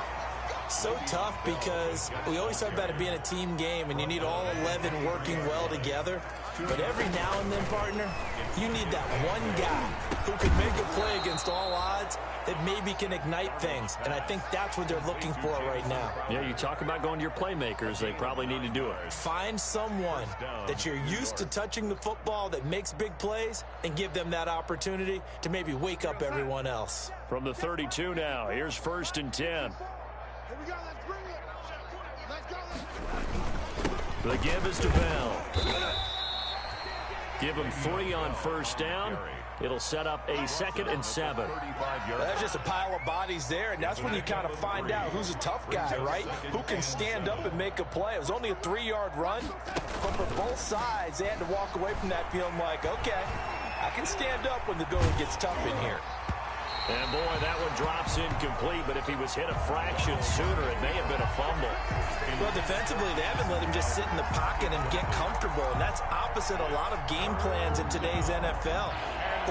[SPEAKER 4] So tough because we always talk about it being a team game and you need all 11 working well together. But every now and then, partner, you need that one guy who can make a play against all odds that maybe can ignite things. And I think that's what they're looking for right now.
[SPEAKER 2] Yeah, you talk about going to your playmakers. They probably need to do it.
[SPEAKER 4] Find someone that you're used to touching the football that makes big plays and give them that opportunity to maybe wake up everyone else.
[SPEAKER 2] From the 32 now, here's 1st and 10.
[SPEAKER 5] Here we go. Let's bring it. Let's go.
[SPEAKER 2] The give is to Bell. Give him 3 on 1st down. It'll set up a 2nd and 7.
[SPEAKER 4] There's just a pile of bodies there, and that's when you kind of find out who's a tough guy, right? Who can stand up and make a play. It was only a 3-yard run, but for both sides, they had to walk away from that feeling like, okay, I can stand up when the going gets tough in here.
[SPEAKER 2] And boy, that one drops incomplete, but if he was hit a fraction sooner, it may have been a fumble.
[SPEAKER 4] Well, defensively, they haven't let him just sit in the pocket and get comfortable, and that's opposite a lot of game plans in today's NFL.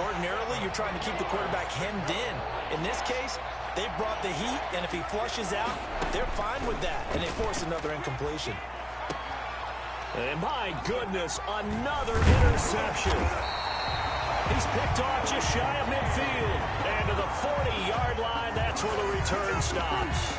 [SPEAKER 4] Ordinarily, you're trying to keep the quarterback hemmed in. In this case, they brought the heat, and if he flushes out, they're fine with that, and they force another incompletion.
[SPEAKER 2] And my goodness, another interception. He's picked off just shy of midfield. And to the 40-yard line, that's where the return stops.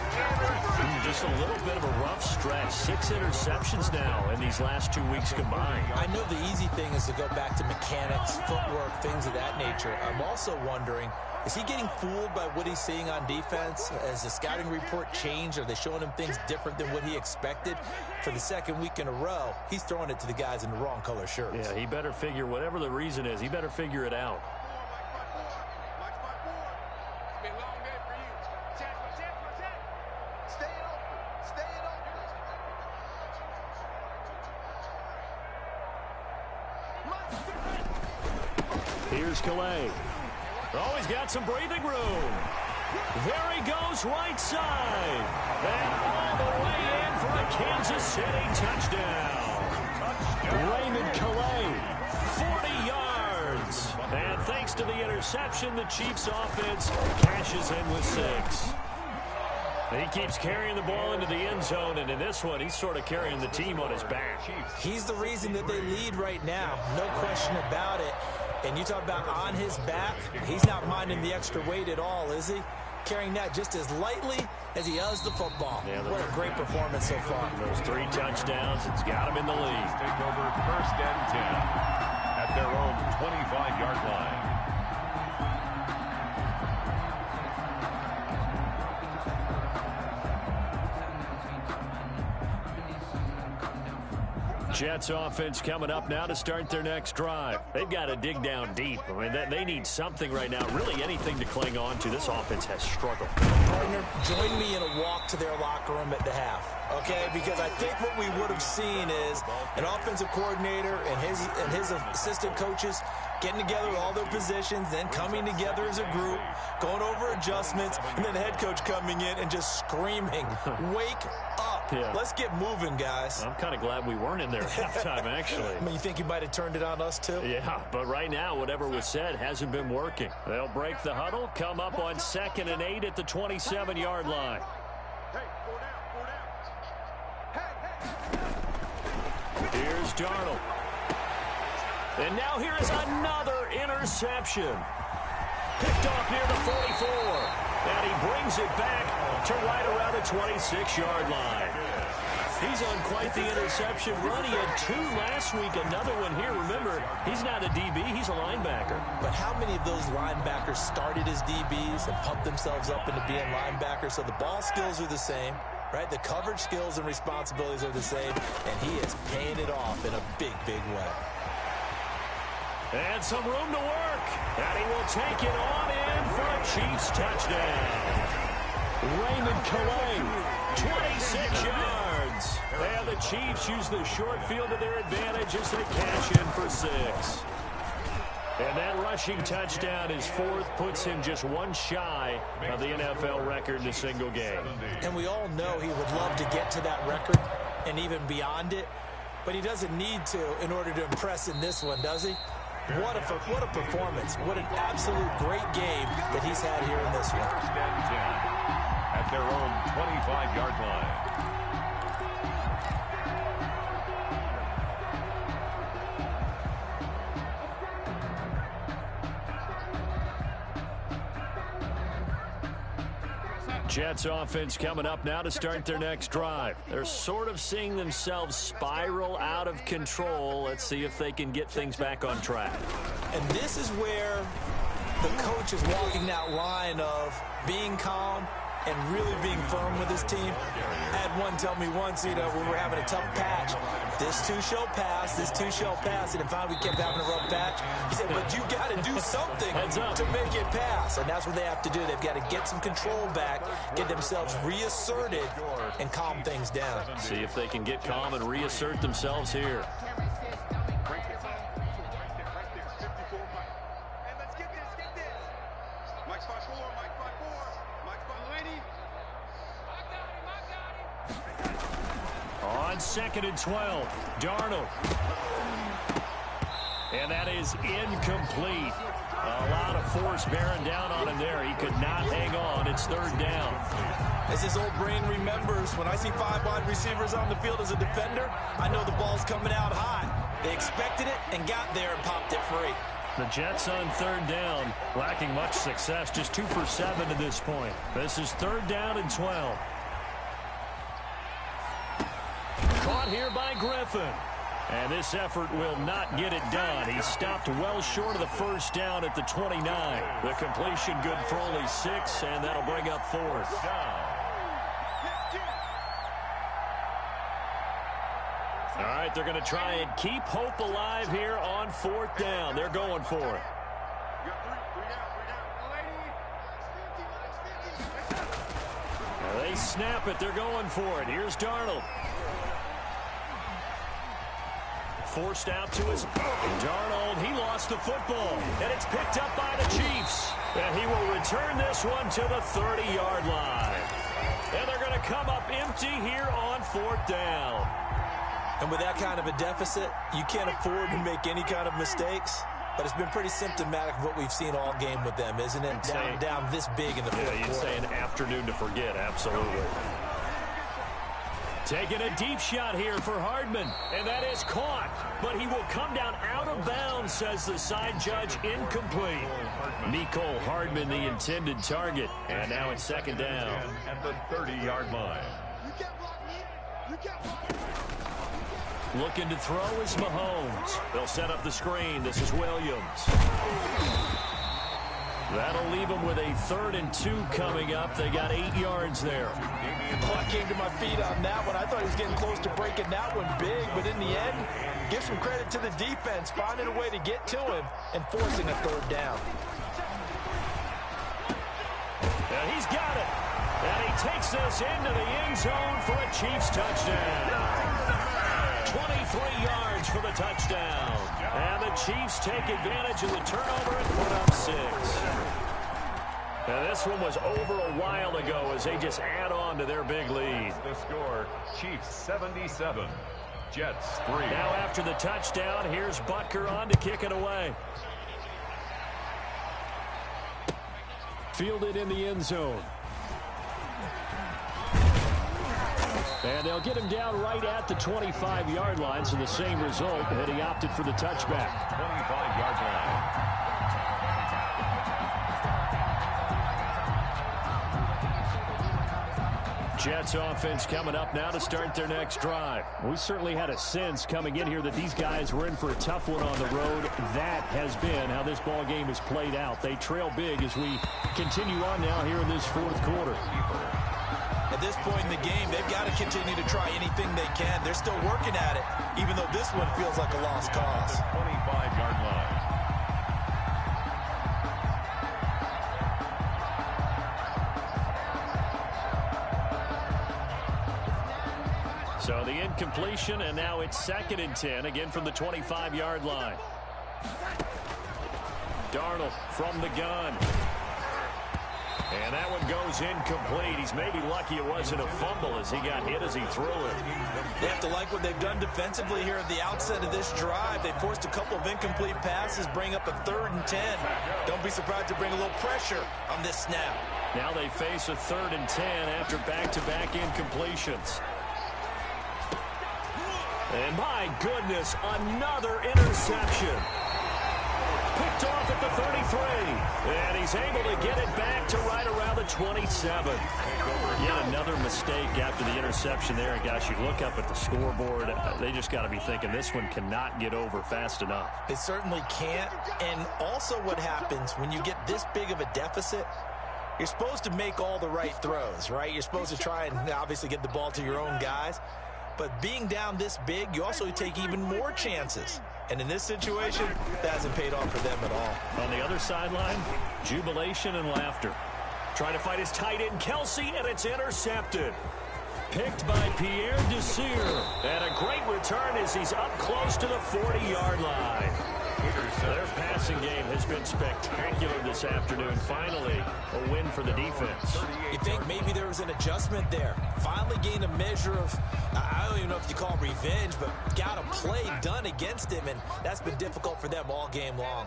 [SPEAKER 2] Just a little bit of a rough stretch. 6 interceptions now in these last 2 weeks combined.
[SPEAKER 4] I know the easy thing is to go back to mechanics, footwork, things of that nature. I'm also wondering, is he getting fooled by what he's seeing on defense? Has the scouting report changed? Are they showing him things different than what he expected? For the 2nd week in a row, he's throwing it to the guys in the wrong color shirts.
[SPEAKER 2] Yeah, he better figure, whatever the reason is, he better figure it out. Here's Calais. Oh, he's got some breathing room. There he goes, right side. And all the way in for a Kansas City touchdown. Raymond Calais, 40 yards. And thanks to the interception, the Chiefs offense cashes in with 6. He keeps carrying the ball into the end zone, and in this one, he's sort of carrying the team on his back.
[SPEAKER 4] He's the reason that they lead right now, no question about it. And you talk about on his back, he's not minding the extra weight at all, is he? Carrying that just as lightly as he does the football. Yeah, what a great performance so far.
[SPEAKER 2] Those 3 touchdowns, it's got him in the lead.
[SPEAKER 3] Take over 1st and 10 at their own 25-yard line.
[SPEAKER 2] Jets offense coming up now to start their next drive. They've got to dig down deep. I mean, they need something right now, really anything to cling on to. This offense has struggled.
[SPEAKER 4] Partner, join me in a walk to their locker room at the half, okay? Because I think what we would have seen is an offensive coordinator and his assistant coaches getting together with all their positions, then coming together as a group, going over adjustments, and then the head coach coming in and just screaming, wake up. Yeah. Let's get moving, guys.
[SPEAKER 2] I'm kind of glad we weren't in there at halftime, actually.
[SPEAKER 4] I mean, you think you might have turned it on us, too?
[SPEAKER 2] Yeah, but right now, whatever was said hasn't been working. They'll break the huddle, come up on 2nd and 8 at the 27-yard line. Here's Darnold. And now here is another interception. Picked off near the 44. And he brings it back to right around the 26-yard line. He's on quite the interception run. He had 2 last week, another one here. Remember, he's not a DB, he's a linebacker.
[SPEAKER 4] But how many of those linebackers started as DBs and pumped themselves up into being linebackers? So the ball skills are the same, right? The coverage skills and responsibilities are the same, and he is paying it off in a big, big way.
[SPEAKER 2] And some room to work. And he will take it on in for a Chiefs touchdown. Raymond Calais, 26 yards. And the Chiefs use the short field to their advantage as they cash in for 6. And that rushing touchdown, his 4th, puts him just 1 shy of the NFL record in a single game.
[SPEAKER 4] And we all know he would love to get to that record and even beyond it. But he doesn't need to in order to impress in this one, does he? What a performance. What an absolute great game that he's had here in this one.
[SPEAKER 3] 1st and 10 at their own 25-yard line.
[SPEAKER 2] Jets offense coming up now to start their next drive. They're sort of seeing themselves spiral out of control. Let's see if they can get things back on track.
[SPEAKER 4] And this is where the coach is walking that line of being calm and really being firm with his team. I had one tell me once, when we were having a tough patch, this too shall pass, this too shall pass, and finally we kept having a rough patch. He said, but you got to do something to make it pass, and that's what they have to do. They've got to get some control back, get themselves reasserted, and calm things down.
[SPEAKER 2] See if they can get calm and reassert themselves here. On 2nd and 12, Darnold. And that is incomplete. A lot of force bearing down on him there. He could not hang on. It's 3rd down.
[SPEAKER 4] As his old brain remembers, when I see 5 wide receivers on the field as a defender, I know the ball's coming out hot. They expected it and got there and popped it free.
[SPEAKER 2] The Jets on 3rd down, lacking much success, just 2 for 7 to this point. This is 3rd down and 12. Caught here by Griffin. And this effort will not get it done. He stopped well short of the 1st down at the 29. The completion good for only 6, and that'll bring up 4th. All right, they're going to try and keep hope alive here on 4th down. They're going for it. They snap it. They're going for it. Here's Darnold. Forced out to his Darnold. He lost the football, and it's picked up by the Chiefs. And he will return this one to the 30-yard line. And they're going to come up empty here on 4th down.
[SPEAKER 4] And with that kind of a deficit, you can't afford to make any kind of mistakes. But it's been pretty symptomatic of what we've seen all game with them, isn't it? Down this big in the fourth quarter.
[SPEAKER 2] You'd say an afternoon to forget, absolutely. Taking a deep shot here for Hardman, and that is caught. But he will come down out of bounds, says the side judge, incomplete. Mecole Hardman, the intended target, and now it's 2nd down.
[SPEAKER 3] At the 30-yard line.
[SPEAKER 2] Looking to throw is Mahomes. They'll set up the screen. This is Williams. That'll leave them with a 3rd and 2 coming up. They got 8 yards there.
[SPEAKER 4] I came to my feet on that one. I thought he was getting close to breaking that one big, but in the end, give some credit to the defense, finding a way to get to him and forcing a 3rd down.
[SPEAKER 2] And he's got it. And he takes this into the end zone for a Chiefs touchdown. 23 yards for the touchdown. And the Chiefs take advantage of the turnover and put up 6. Now this one was over a while ago as they just add on to their big lead.
[SPEAKER 3] The score, Chiefs 77, Jets 3.
[SPEAKER 2] Now after the touchdown, here's Butker on to kick it away. Fielded in the end zone. And they'll get him down right at the 25-yard line, so the same result, and he opted for the touchback.
[SPEAKER 3] 25-yard line.
[SPEAKER 2] Jets offense coming up now to start their next drive. We certainly had a sense coming in here that these guys were in for a tough one on the road. That has been how this ball game has played out. They trail big as we continue on now here in this 4th quarter.
[SPEAKER 4] At this point in the game, they've got to continue to try anything they can. They're still working at it, even though this one feels like a lost cause.
[SPEAKER 3] 25-yard line.
[SPEAKER 2] So the incompletion, and now it's 2nd and 10, again from the 25-yard line. Darnold from the gun. And that one goes incomplete. He's maybe lucky it wasn't a fumble as he got hit as he threw it.
[SPEAKER 4] They have to like what they've done defensively here at the outset of this drive. They forced a couple of incomplete passes, bring up a 3rd and 10. Don't be surprised to bring a little pressure on this snap.
[SPEAKER 2] Now they face a 3rd and 10 after back-to-back incompletions. And my goodness, another interception. Picked off at the 33. And he's able to get it back to right around the 27. Yet another mistake after the interception there. And gosh, you look up at the scoreboard, they just got to be thinking this one cannot get over fast enough.
[SPEAKER 4] It certainly can't. And also what happens when you get this big of a deficit, you're supposed to make all the right throws, right? You're supposed to try and obviously get the ball to your own guys. But being down this big, you also take even more chances. And in this situation, that hasn't paid off for them at all.
[SPEAKER 2] On the other sideline, jubilation and laughter. Trying to fight his tight end, Kelsey, and it's intercepted. Picked by Pierre Desir. And a great return as he's up close to the 40-yard line. Their passing game has been spectacular this afternoon. Finally, a win for the defense.
[SPEAKER 4] You think maybe there was an adjustment there. Finally gained a measure of, I don't even know if you call it revenge, but got a play done against him, and that's been difficult for them all game long.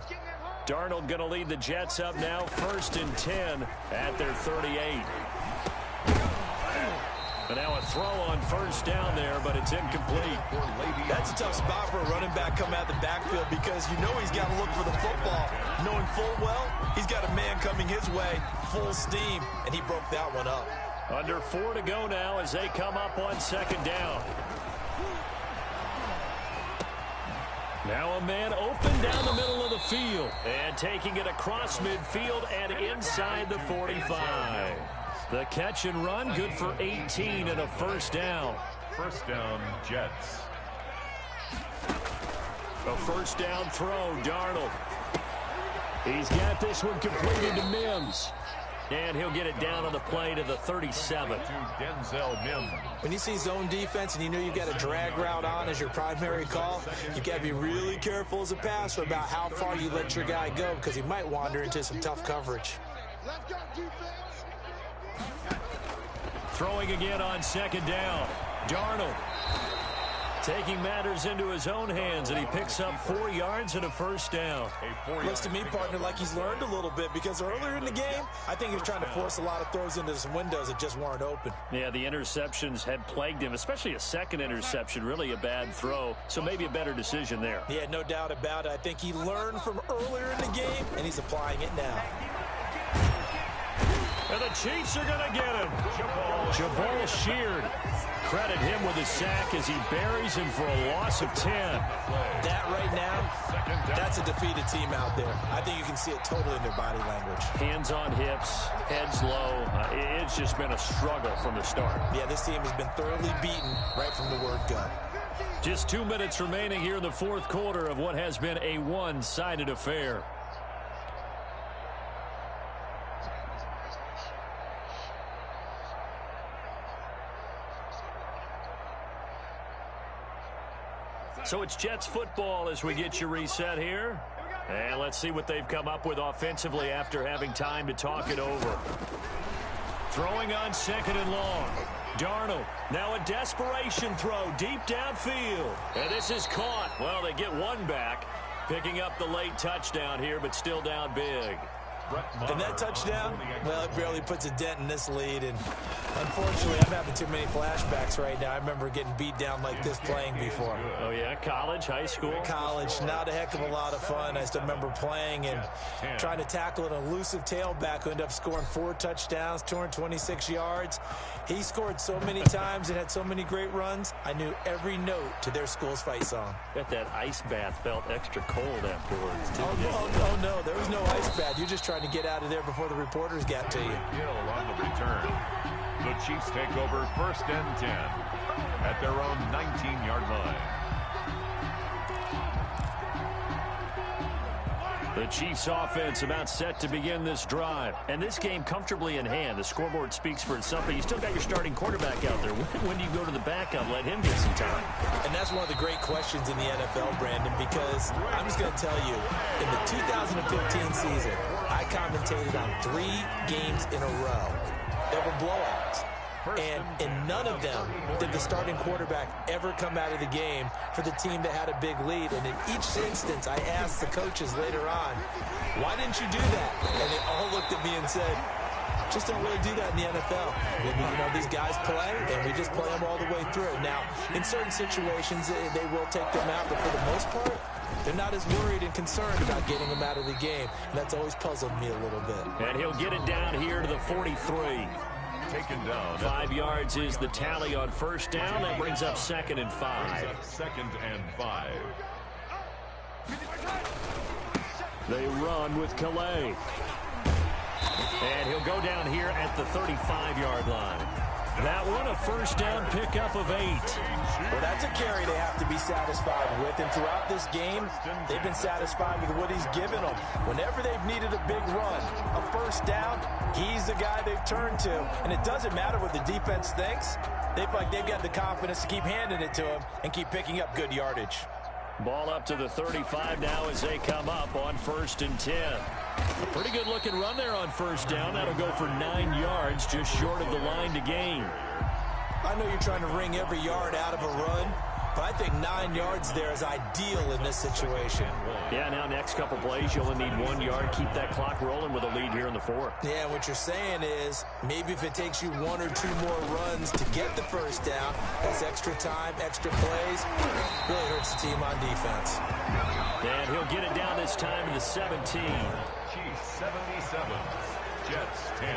[SPEAKER 2] Darnold going to lead the Jets up now, 1st and 10 at their 38. And now a throw on 1st down there, but it's incomplete.
[SPEAKER 4] That's a tough spot for a running back coming out of the backfield because you know he's got to look for the football. Knowing full well, he's got a man coming his way, full steam, and he broke that one up.
[SPEAKER 2] Under 4 to go now as they come up on 2nd down. Now a man open down the middle of the field. And taking it across midfield and inside the 45. The catch and run, good for 18 and a 1st down.
[SPEAKER 3] 1st down, Jets.
[SPEAKER 2] A 1st down throw, Darnold. He's got this one completed to Mims. And he'll get it down on the play to the 37.
[SPEAKER 3] To Denzel Mims.
[SPEAKER 4] When you see zone defense and you know you've got a drag route on as your primary call, you've got to be really careful as a passer about how far you let your guy go because he might wander into some tough coverage.
[SPEAKER 5] Let's go, defense.
[SPEAKER 2] Throwing again on second down. Darnold taking matters into his own hands, and he picks up 4 yards and a first down.
[SPEAKER 4] Looks to me, partner, like he's learned a little bit because earlier in the game, I think he was trying to force a lot of throws into some windows that just weren't open.
[SPEAKER 2] Yeah, the interceptions had plagued him, especially a second interception, really a bad throw, so maybe a better decision there.
[SPEAKER 4] Yeah, no doubt about it. I think he learned from earlier in the game, and he's applying it now.
[SPEAKER 2] And the Chiefs are going to get him. Jabal Sheard. Credit him with a sack as he buries him for a loss of 10.
[SPEAKER 4] That right now, that's a defeated team out there. I think you can see it totally in their body language.
[SPEAKER 2] Hands on hips, heads low. It's just been a struggle from the start.
[SPEAKER 4] Yeah, this team has been thoroughly beaten right from the word go.
[SPEAKER 2] Just 2 minutes remaining here in the fourth quarter of what has been a one-sided affair. So it's Jets football as we get you reset here. And let's see what they've come up with offensively after having time to talk it over. Throwing on second and long. Darnold, now a desperation throw deep downfield. And this is caught. Well, they get one back, picking up the late touchdown here, but still down big.
[SPEAKER 4] And that touchdown, well, it barely puts a dent in this lead. And unfortunately, I'm having too many flashbacks right now. I remember getting beat down like this playing before.
[SPEAKER 2] Oh, yeah? College, high school?
[SPEAKER 4] College, not a heck of a lot of fun. I still remember playing and trying to tackle an elusive tailback who ended up scoring 4 touchdowns, 226 yards. He scored so many times and had so many great runs, I knew every note to their school's fight song.
[SPEAKER 2] Bet that ice bath felt extra cold afterwards, too.
[SPEAKER 4] Oh, no, there was no ice bath. You're just trying to get out of there before the reporters got to you.
[SPEAKER 3] Hill on the return. The Chiefs take over first and 10 at their own 19-yard line.
[SPEAKER 2] The Chiefs offense about set to begin this drive. And this game comfortably in hand. The scoreboard speaks for itself, but you still got your starting quarterback out there. When do you go to the backup, let him get some time?
[SPEAKER 4] And that's one of the great questions in the NFL, Brandon, because I'm just going to tell you, in the 2015 season, I commentated on 3 games in a row that were blowouts. And in none of them did the starting quarterback ever come out of the game for the team that had a big lead. And in each instance, I asked the coaches later on, why didn't you do that? And they all looked at me and said, just don't really do that in the NFL. You know, these guys play, and we just play them all the way through. Now, in certain situations, they will take them out, but for the most part, they're not as worried and concerned about getting them out of the game. And that's always puzzled me a little bit.
[SPEAKER 2] And he'll get it down here to the 43.
[SPEAKER 3] Taken down.
[SPEAKER 2] 5 yards is the tally on first down. That brings up second and 5.
[SPEAKER 3] Second and 5.
[SPEAKER 2] They run with Calais. And he'll go down here at the 35-yard line. That one a first down pickup of 8.
[SPEAKER 4] Well, that's a carry they have to be satisfied with. And throughout this game, they've been satisfied with what he's given them. Whenever they've needed a big run, a first down, he's the guy they've turned to. And it doesn't matter what the defense thinks. They feel like they've got the confidence to keep handing it to him and keep picking up good yardage.
[SPEAKER 2] Ball up to the 35 now as they come up on first and 10. A pretty good looking run there on first down. That'll go for 9 yards, just short of the line to gain.
[SPEAKER 4] I know you're trying to wring every yard out of a run, but I think 9 yards there is ideal in this situation.
[SPEAKER 2] Yeah, now next couple plays, you only need 1 yard. Keep that clock rolling with a lead here in the fourth.
[SPEAKER 4] Yeah, what you're saying is maybe if it takes you 1 or 2 more runs to get the first down, that's extra time, extra plays, really hurts the team on defense.
[SPEAKER 2] And he'll get it down this time to the 17.
[SPEAKER 3] Chiefs 77. Jets 10.